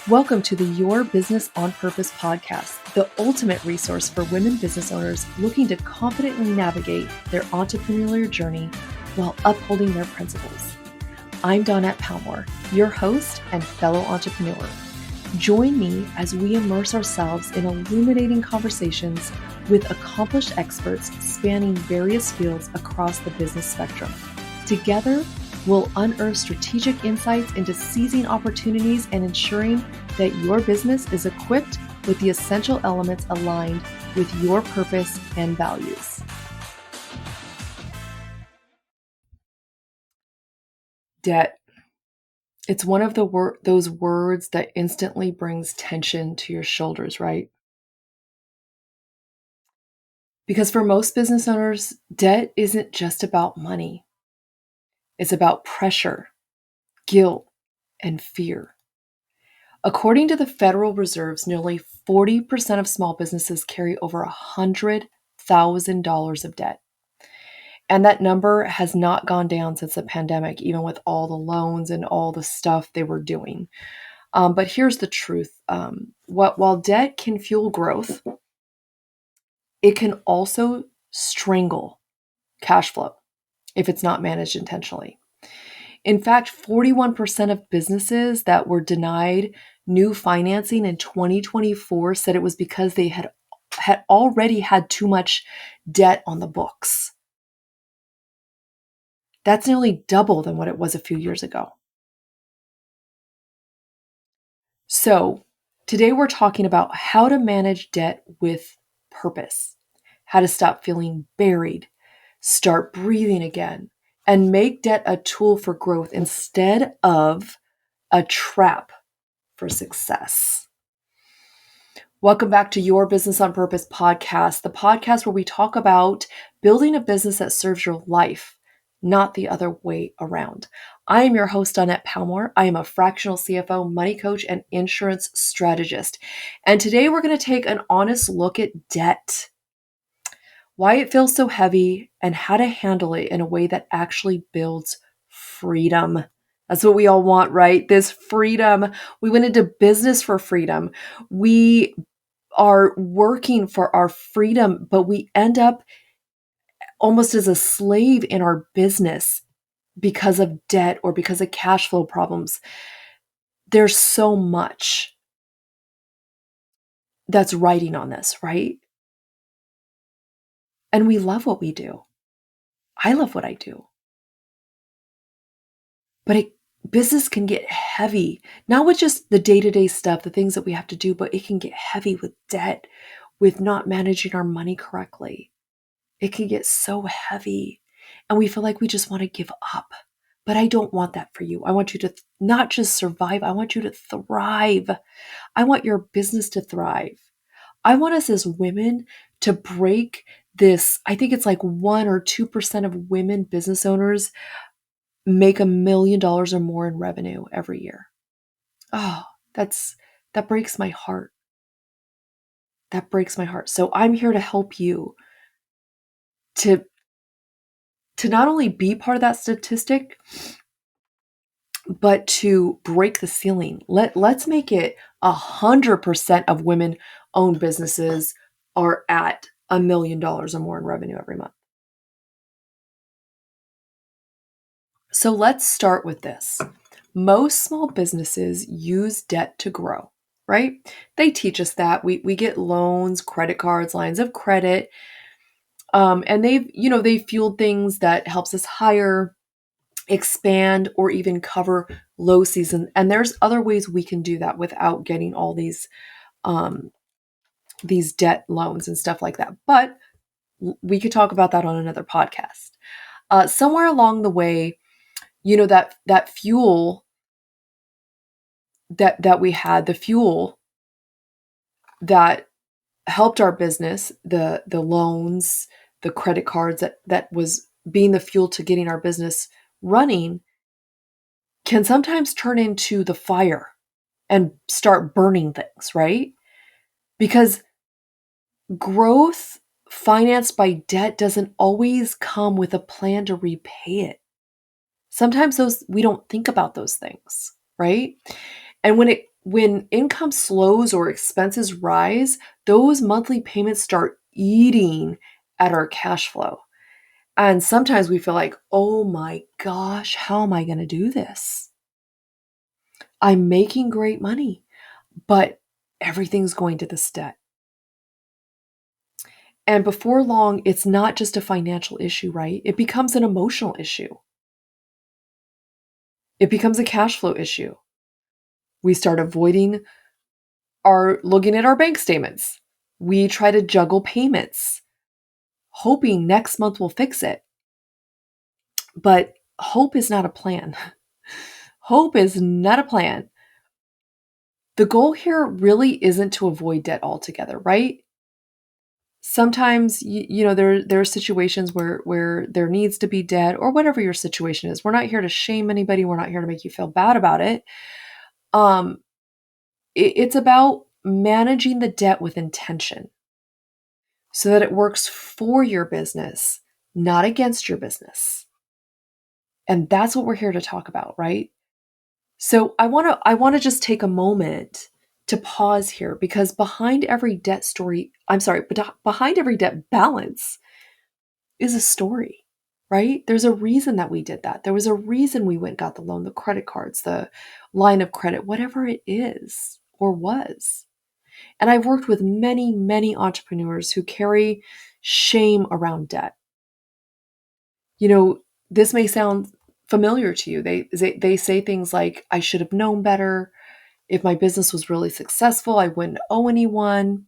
Welcome to the Your Business on Purpose podcast, the ultimate resource for women business owners looking to confidently navigate their entrepreneurial journey while upholding their principles. I'm Dawnette Palmore, your host and fellow entrepreneur. Join me as we immerse ourselves in illuminating conversations with accomplished experts spanning various fields across the business spectrum. Together, we'll unearth strategic insights into seizing opportunities and ensuring that your business is equipped with the essential elements aligned with your purpose and values. Debt. It's one of those words that instantly brings tension to your shoulders, right? Because for most business owners, debt isn't just about money. It's about pressure, guilt, and fear. According to the Federal Reserve, nearly 40% of small businesses carry over $100,000 of debt. And that number has not gone down since the pandemic, even with all the loans and all the stuff they were doing. But here's the truth. While debt can fuel growth, it can also strangle cash flow if it's not managed intentionally. In fact, 41% of businesses that were denied new financing in 2024 said it was because they had already had too much debt on the books. That's nearly double than what it was a few years ago. So today we're talking about how to manage debt with purpose, how to stop feeling buried, start breathing again, and make debt a tool for growth instead of a trap for success. Welcome back to Your Business on Purpose podcast, the podcast where we talk about building a business that serves your life, not the other way around. I am your host, Dawnette Palmore. I am a fractional CFO, money coach, and insurance strategist. And today we're going to take an honest look at debt, why it feels so heavy, and how to handle it in a way that actually builds freedom. That's what we all want, right? This freedom. We went into business for freedom. We are working for our freedom, but we end up almost as a slave in our business because of debt or because of cash flow problems. There's so much that's riding on this, right? And we love what we do. I love what I do. But business can get heavy, not with just the day-to-day stuff, the things that we have to do, but it can get heavy with debt, with not managing our money correctly. It can get so heavy and we feel like we just want to give up. But I don't want that for you. I want you to not just survive, I want you to thrive. I want your business to thrive. I want us as women to break this. I think it's like 1 or 2% of women business owners make $1 million or more in revenue every year. Oh, that breaks my heart. That breaks my heart. So I'm here to help you to not only be part of that statistic, but to break the ceiling. Let's make it 100% of women-owned businesses are at $1 million or more in revenue every month. So let's start with this. Most small businesses use debt to grow, right? They teach us that. We get loans, credit cards, lines of credit, and they've fueled things that helps us hire, expand, or even cover low season. And there's other ways we can do that without getting all these debt loans and stuff like that. But we could talk about that on another podcast. Somewhere along the way, that fuel that we had, the fuel that helped our business, the loans, the credit cards that was being the fuel to getting our business running, can sometimes turn into the fire and start burning things, right? Because growth financed by debt doesn't always come with a plan to repay it. Sometimes we don't think about those things, right? And when income slows or expenses rise, those monthly payments start eating at our cash flow. And sometimes we feel like, oh my gosh, how am I going to do this? I'm making great money, but everything's going to this debt. And before long, it's not just a financial issue, right? It becomes an emotional issue. It becomes a cash flow issue. We start avoiding looking at our bank statements. We try to juggle payments, hoping next month will fix it. But hope is not a plan. Hope is not a plan. The goal here really isn't to avoid debt altogether, right? Sometimes there are situations where there needs to be debt, or whatever your situation is. We're not here to shame anybody. We're not here to make you feel bad about it. Um, it's about managing the debt with intention so that it works for your business, not against your business. And that's what we're here to talk about, right? So I want to just take a moment to pause here, because behind every debt story, behind every debt balance is a story, right? There's a reason that we did that. There was a reason we went and got the loan, the credit cards, the line of credit, whatever it is or was. And I've worked with many, many entrepreneurs who carry shame around debt. This may sound familiar to you. They say things like, I should have known better. If my business was really successful, I wouldn't owe anyone.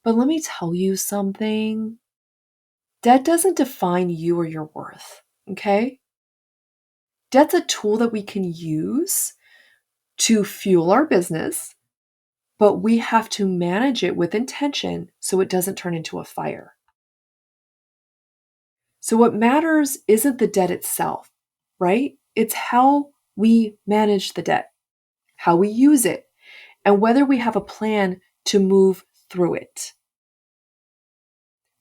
But let me tell you something. Debt doesn't define you or your worth, okay? Debt's a tool that we can use to fuel our business, but we have to manage it with intention so it doesn't turn into a fire. So what matters isn't the debt itself, right? It's how we manage the debt, how we use it, and whether we have a plan to move through it.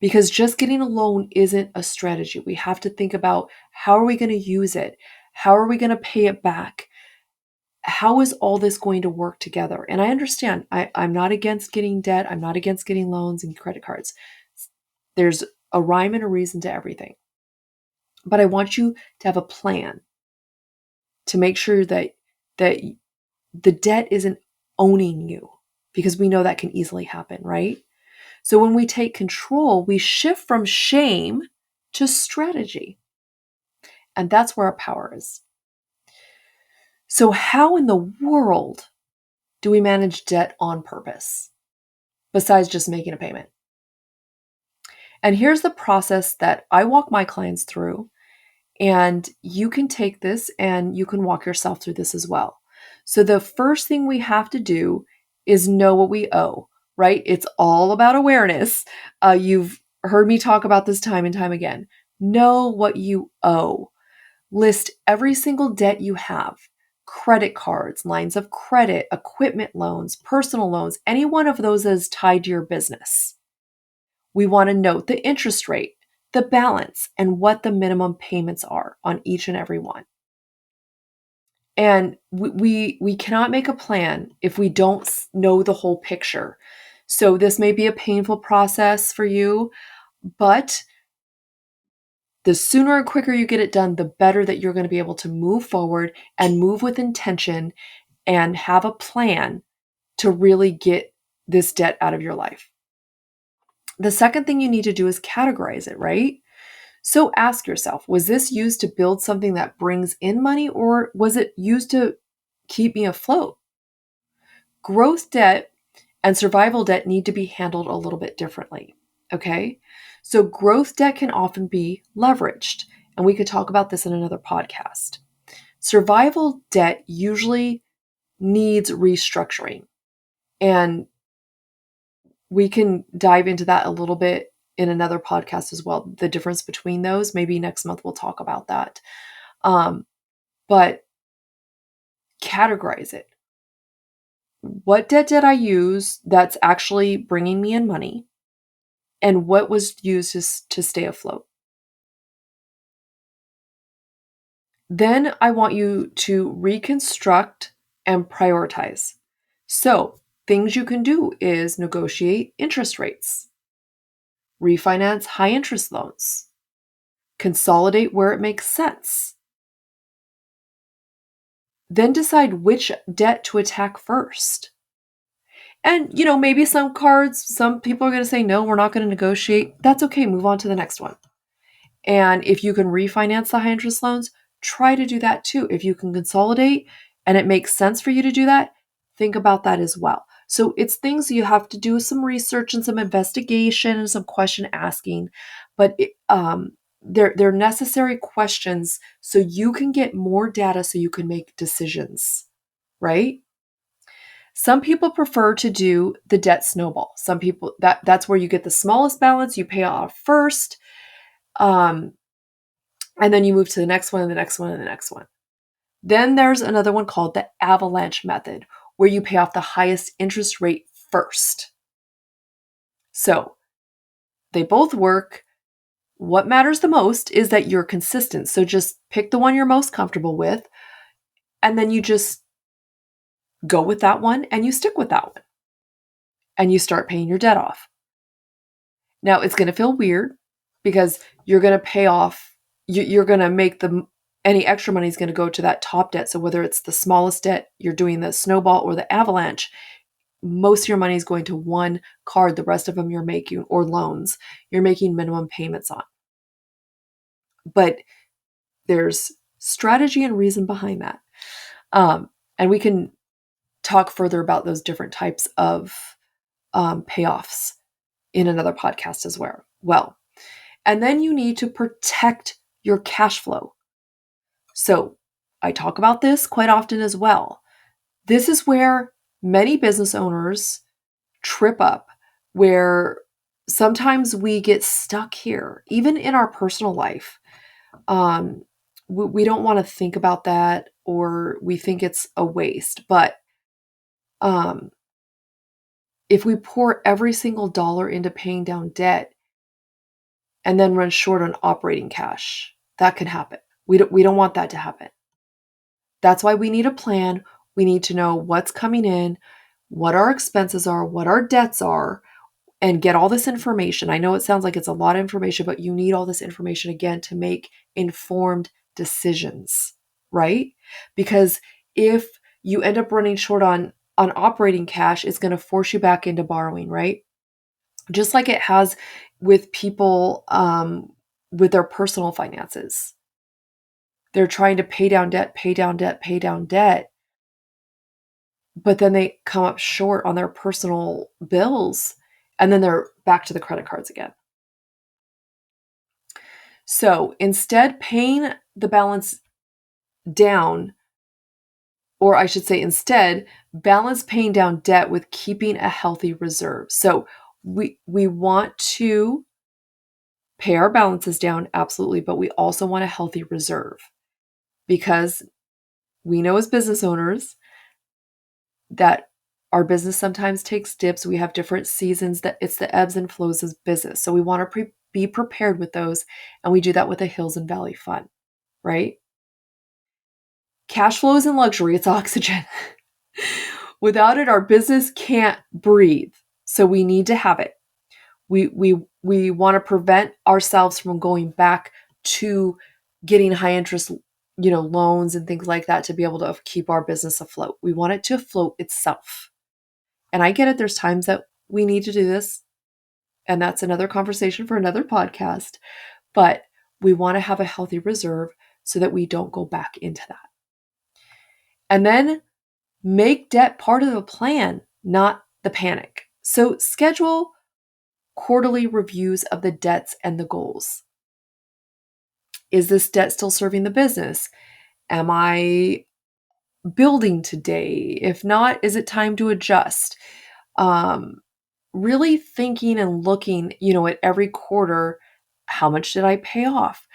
Because just getting a loan isn't a strategy. We have to think about, how are we going to use it? How are we going to pay it back? How is all this going to work together? And I understand, I'm not against getting debt. I'm not against getting loans and credit cards. There's a rhyme and a reason to everything. But I want you to have a plan to make sure that the debt isn't owning you, because we know that can easily happen, right? So when we take control, we shift from shame to strategy. And that's where our power is. So how in the world do we manage debt on purpose, besides just making a payment? And here's the process that I walk my clients through. And you can take this and you can walk yourself through this as well. So the first thing we have to do is know what we owe, right? It's all about awareness. You've heard me talk about this time and time again. Know what you owe. List every single debt you have: credit cards, lines of credit, equipment loans, personal loans, any one of those that is tied to your business. We want to note the interest rate, the balance, and what the minimum payments are on each and every one. And we cannot make a plan if we don't know the whole picture. So this may be a painful process for you, but the sooner and quicker you get it done, the better that you're going to be able to move forward and move with intention and have a plan to really get this debt out of your life. The second thing you need to do is categorize it, right? So ask yourself, was this used to build something that brings in money, or was it used to keep me afloat? Growth debt and survival debt need to be handled a little bit differently, okay? So growth debt can often be leveraged, and we could talk about this in another podcast. Survival debt usually needs restructuring, and we can dive into that a little bit in another podcast as well. The difference between those, maybe next month we'll talk about that. But categorize it. What debt did I use that's actually bringing me in money? And what was used to stay afloat? Then I want you to reconstruct and prioritize. So, things you can do is negotiate interest rates, refinance high interest loans, consolidate where it makes sense. Then decide which debt to attack first. And, maybe some people are going to say, no, we're not going to negotiate. That's okay. Move on to the next one. And if you can refinance the high interest loans, try to do that too. If you can consolidate and it makes sense for you to do that, think about that as well. So it's things you have to do some research and some investigation and some question asking, but they're necessary questions so you can get more data so you can make decisions, right? Some people prefer to do the debt snowball. Some people that's where you get the smallest balance, you pay off first, and then you move to the next one and the next one and the next one. Then there's another one called the avalanche method, where you pay off the highest interest rate first. So they both work. What matters the most is that you're consistent. So just pick the one you're most comfortable with, and then you just go with that one and you stick with that one. And you start paying your debt off. Now, it's going to feel weird because you're going to pay off, you're going to make any extra money is going to go to that top debt. So whether it's the smallest debt, you're doing the snowball or the avalanche, most of your money is going to one card. The rest of them you're making, or loans, you're making minimum payments on. But there's strategy and reason behind that. And we can talk further about those different types of payoffs in another podcast as well. And then you need to protect your cash flow. So I talk about this quite often as well. This is where many business owners trip up, where sometimes we get stuck here, even in our personal life. We don't want to think about that, or we think it's a waste. But if we pour every single dollar into paying down debt and then run short on operating cash, that can happen. We don't want that to happen. That's why we need a plan. We need to know what's coming in, what our expenses are, what our debts are, and get all this information. I know it sounds like it's a lot of information, but you need all this information again to make informed decisions, right? Because if you end up running short on operating cash, it's going to force you back into borrowing, right? Just like it has with people with their personal finances. They're trying to pay down debt, but then they come up short on their personal bills, and then they're back to the credit cards again. So instead, paying the balance down, or I should say instead, balance paying down debt with keeping a healthy reserve. So we want to pay our balances down, absolutely, but we also want a healthy reserve, because we know as business owners that our business sometimes takes dips. We have different seasons, that it's the ebbs and flows of business. So we want to be prepared with those. And we do that with a Hills and Valley Fund, right? Cash flow isn't luxury, it's oxygen. Without it, our business can't breathe. So we need to have it. We want to prevent ourselves from going back to getting high interest, loans and things like that to be able to keep our business afloat. We want it to float itself. And I get it. There's times that we need to do this, and that's another conversation for another podcast. But we want to have a healthy reserve so that we don't go back into that. And then make debt part of the plan, not the panic. So schedule quarterly reviews of the debts and the goals. Is this debt still serving the business? Am I building today? If not, is it time to adjust? Really thinking and looking, at every quarter, how much did I pay off?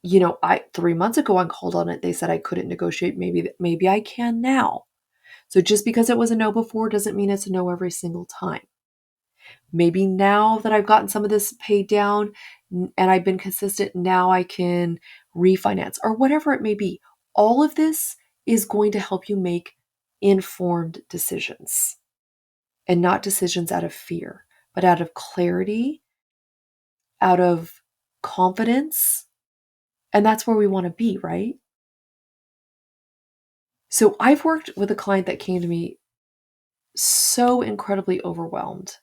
3 months ago I called on it. They said I couldn't negotiate. Maybe I can now. So just because it was a no before doesn't mean it's a no every single time. Maybe now that I've gotten some of this paid down and I've been consistent, now I can refinance, or whatever it may be. All of this is going to help you make informed decisions, and not decisions out of fear, but out of clarity, out of confidence. And that's where we want to be, right? So I've worked with a client that came to me so incredibly overwhelmed.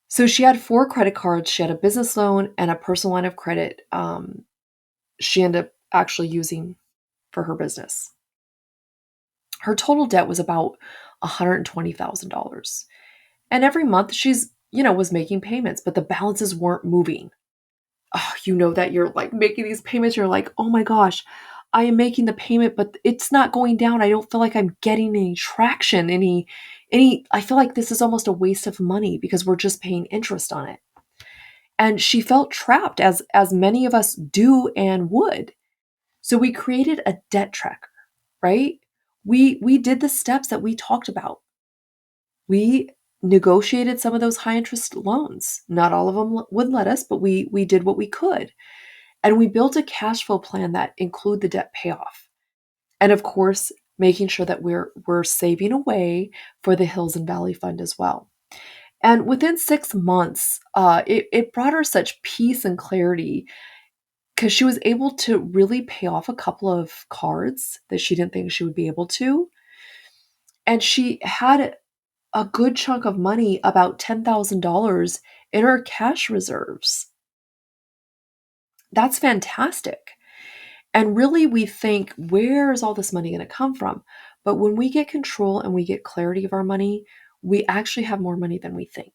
So she had 4 credit cards. She had a business loan and a personal line of credit she ended up actually using for her business. Her total debt was about $120,000. And every month she's, was making payments, but the balances weren't moving. Oh, that you're like making these payments. You're like, oh my gosh, I am making the payment, but it's not going down. I don't feel like I'm getting any traction, I feel like this is almost a waste of money because we're just paying interest on it. And she felt trapped, as many of us do and would. So we created a debt tracker, right? We did the steps that we talked about. We negotiated some of those high interest loans. Not all of them would let us, but we did what we could. And we built a cash flow plan that include the debt payoff. And of course, making sure that we're saving away for the Hills and Valley Fund as well. And within 6 months, it brought her such peace and clarity because she was able to really pay off a couple of cards that she didn't think she would be able to. And she had a good chunk of money, about $10,000 in her cash reserves. That's fantastic. And really, we think, where is all this money going to come from? But when we get control and we get clarity of our money, we actually have more money than we think.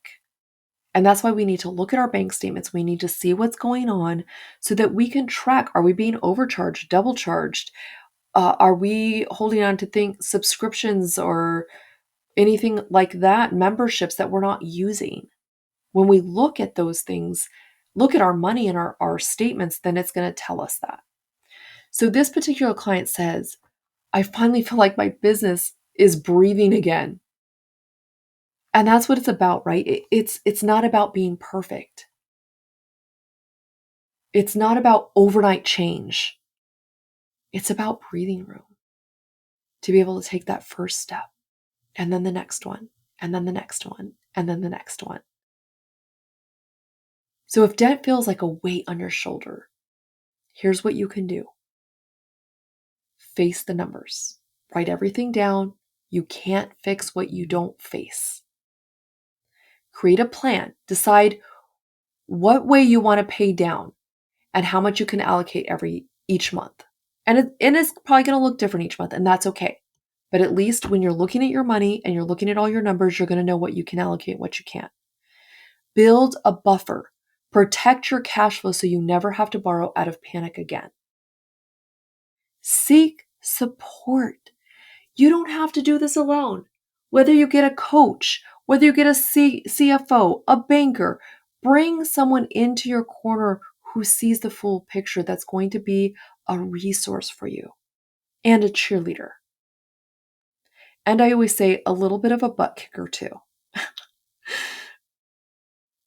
And that's why we need to look at our bank statements. We need to see what's going on so that we can track, are we being overcharged, double charged? Are we holding on to subscriptions or anything like that, memberships that we're not using? When we look at those things, look at our money and our statements, then it's going to tell us that. So this particular client says, I finally feel like my business is breathing again. And that's what it's about, right? It's not about being perfect. It's not about overnight change. It's about breathing room to be able to take that first step, and then the next one, and then the next one, and then the next one. So if debt feels like a weight on your shoulder, here's what you can do. Face the numbers. Write everything down. You can't fix what you don't face. Create a plan. Decide what way you want to pay down and how much you can allocate each month. And it's probably going to look different each month, and that's okay. But at least when you're looking at your money and you're looking at all your numbers, you're going to know what you can allocate and what you can't. Build a buffer. Protect your cash flow so you never have to borrow out of panic again. Seek support. You don't have to do this alone. Whether you get a coach, whether you get a CFO, a banker, bring someone into your corner who sees the full picture that's going to be a resource for you and a cheerleader. And I always say a little bit of a butt kicker too.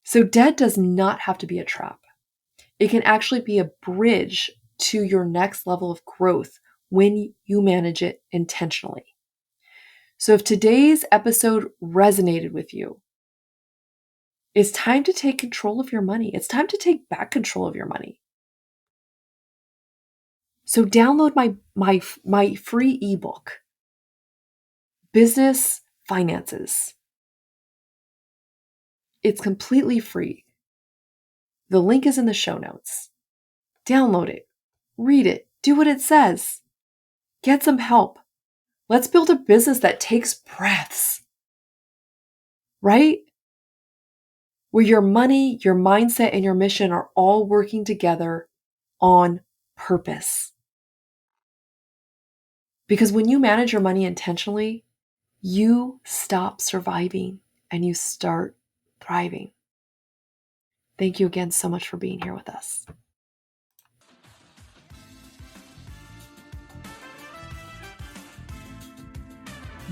So debt does not have to be a trap. It can actually be a bridge to your next level of growth when you manage it intentionally. So if today's episode resonated with you, it's time to take control of your money. It's time to take back control of your money. So download my free ebook, Business Finances. It's completely free. The link is in the show notes. Download it, read it, do what it says. Get some help. Let's build a business that takes breaths, right? Where your money, your mindset, and your mission are all working together on purpose. Because when you manage your money intentionally, you stop surviving and you start thriving. Thank you again so much for being here with us.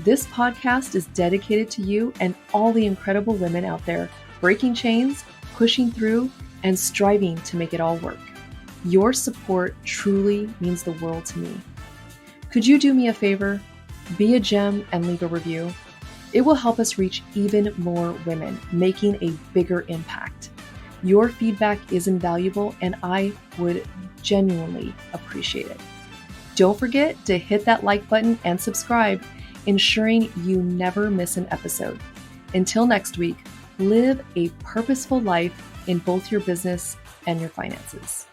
This podcast is dedicated to you and all the incredible women out there breaking chains, pushing through, and striving to make it all work. Your support truly means the world to me. Could you do me a favor? Be a gem and leave a review. It will help us reach even more women, making a bigger impact. Your feedback is invaluable, and I would genuinely appreciate it. Don't forget to hit that like button and subscribe, ensuring you never miss an episode. Until next week, live a purposeful life in both your business and your finances.